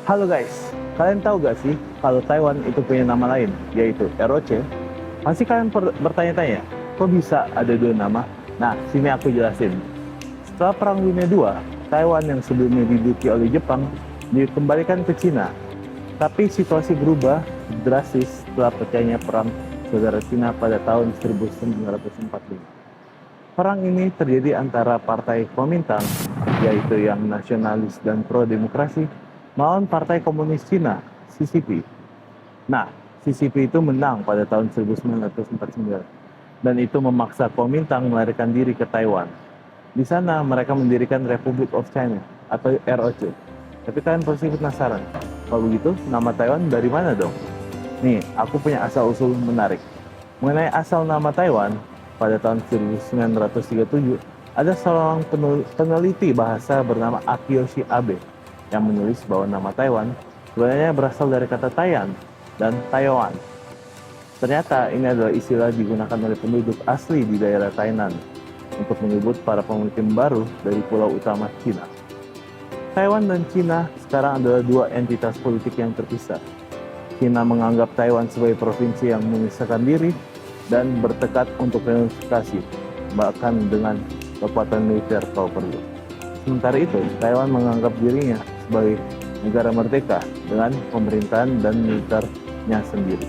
Halo guys, kalian tahu gak sih kalau Taiwan itu punya nama lain, yaitu ROC? Pasti kalian bertanya-tanya, kok bisa ada dua nama? Nah, sini aku jelasin. Setelah Perang Dunia II, Taiwan yang sebelumnya diduduki oleh Jepang dikembalikan ke Cina. Tapi situasi berubah drastis setelah pecahnya Perang Saudara Cina pada tahun 1945. Perang ini terjadi antara Partai Kuomintang, yaitu yang nasionalis dan pro-demokrasi, melawan Partai Komunis Cina, CCP. Nah, CCP itu menang pada tahun 1949, dan itu memaksa Kuomintang melarikan diri ke Taiwan. Di sana mereka mendirikan Republic of China, atau ROC. Tapi kalian pasti penasaran, kalau begitu nama Taiwan dari mana dong? Nih, aku punya asal-usul menarik. Mengenai asal nama Taiwan, pada tahun 1937, ada seorang peneliti bahasa bernama Akiyoshi Abe yang menulis bahwa nama Taiwan sebenarnya berasal dari kata Taiyan dan Taiwan. Ternyata ini adalah istilah digunakan oleh penduduk asli di daerah Tainan untuk menyebut para pemimpin baru dari pulau utama Cina. Taiwan dan Cina sekarang adalah dua entitas politik yang terpisah. Cina menganggap Taiwan sebagai provinsi yang memisahkan diri dan bertekad untuk reunifikasi, bahkan dengan kekuatan militer kalau perlu. Sementara itu, Taiwan menganggap dirinya sebagai negara merdeka dengan pemerintahan dan militernya sendiri.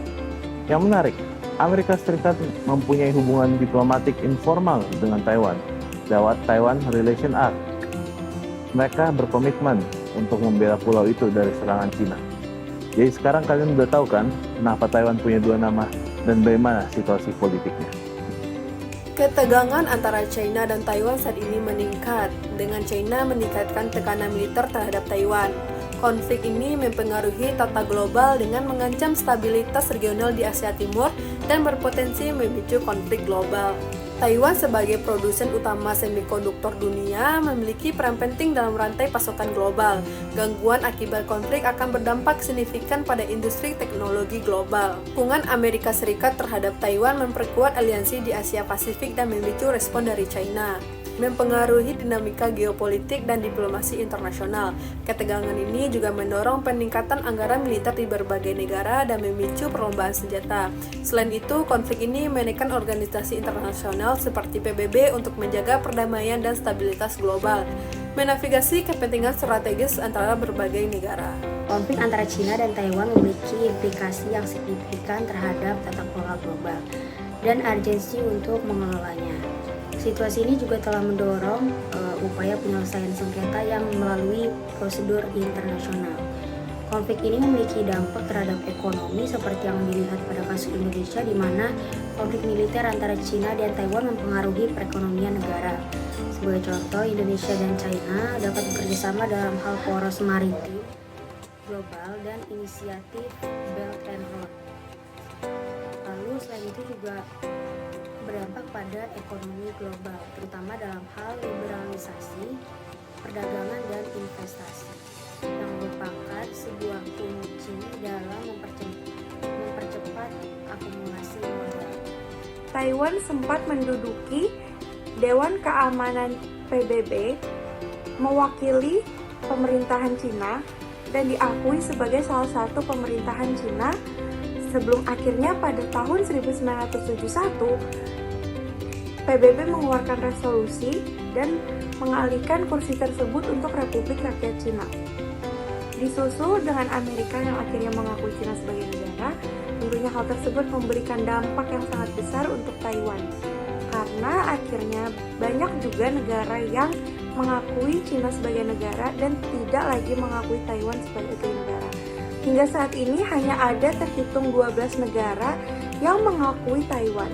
Yang menarik, Amerika Serikat mempunyai hubungan diplomatik informal dengan Taiwan lewat Taiwan Relation Act. Mereka berkomitmen untuk membela pulau itu dari serangan Cina. Jadi sekarang kalian udah tahu kan kenapa Taiwan punya dua nama dan bagaimana situasi politiknya. Ketegangan antara China dan Taiwan saat ini meningkat, dengan China meningkatkan tekanan militer terhadap Taiwan. Konflik ini mempengaruhi tata global dengan mengancam stabilitas regional di Asia Timur dan berpotensi memicu konflik global. Taiwan sebagai produsen utama semikonduktor dunia memiliki peran penting dalam rantai pasokan global. Gangguan akibat konflik akan berdampak signifikan pada industri teknologi global. Dukungan Amerika Serikat terhadap Taiwan memperkuat aliansi di Asia Pasifik dan memicu respon dari China, mempengaruhi dinamika geopolitik dan diplomasi internasional. Ketegangan ini juga mendorong peningkatan anggaran militer di berbagai negara dan memicu perlombaan senjata. Selain itu, konflik ini menekan organisasi internasional seperti PBB untuk menjaga perdamaian dan stabilitas global, menavigasi kepentingan strategis antara berbagai negara. Konflik antara China dan Taiwan memiliki implikasi yang signifikan terhadap tata kelola global dan urgensi untuk mengelolanya. Situasi ini juga telah mendorong upaya penyelesaian sengketa yang melalui prosedur internasional. Konflik ini memiliki dampak terhadap ekonomi seperti yang dilihat pada kasus Indonesia, di mana konflik militer antara China dan Taiwan mempengaruhi perekonomian negara. Sebagai contoh, Indonesia dan China dapat bekerjasama dalam hal poros maritim global dan inisiatif Belt and Road. Lalu selain itu juga berdampak pada ekonomi global, terutama dalam hal liberalisasi, perdagangan, dan investasi, yang merupakan sebuah kunci dalam mempercepat akumulasi modal. Taiwan sempat menduduki Dewan Keamanan PBB, mewakili pemerintahan Cina, dan diakui sebagai salah satu pemerintahan Cina sebelum akhirnya pada tahun 1971 PBB mengeluarkan resolusi dan mengalihkan kursi tersebut untuk Republik Rakyat Cina. Disusul dengan Amerika yang akhirnya mengakui Cina sebagai negara, tentunya hal tersebut memberikan dampak yang sangat besar untuk Taiwan. Karena akhirnya banyak juga negara yang mengakui Cina sebagai negara dan tidak lagi mengakui Taiwan sebagai negara. Hingga saat ini hanya ada terhitung 12 negara yang mengakui Taiwan.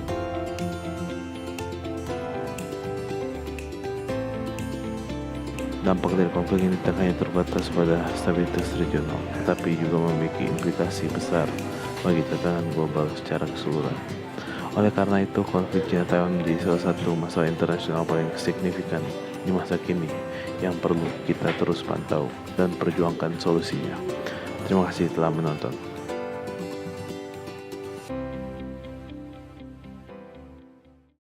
Dampak dari konflik ini tidak hanya terbatas pada stabilitas regional, tetapi juga memiliki implikasi besar bagi tatanan global secara keseluruhan. Oleh karena itu, konflik Cina-Taiwan menjadi salah satu masalah internasional paling signifikan di masa kini yang perlu kita terus pantau dan perjuangkan solusinya. Terima kasih telah menonton.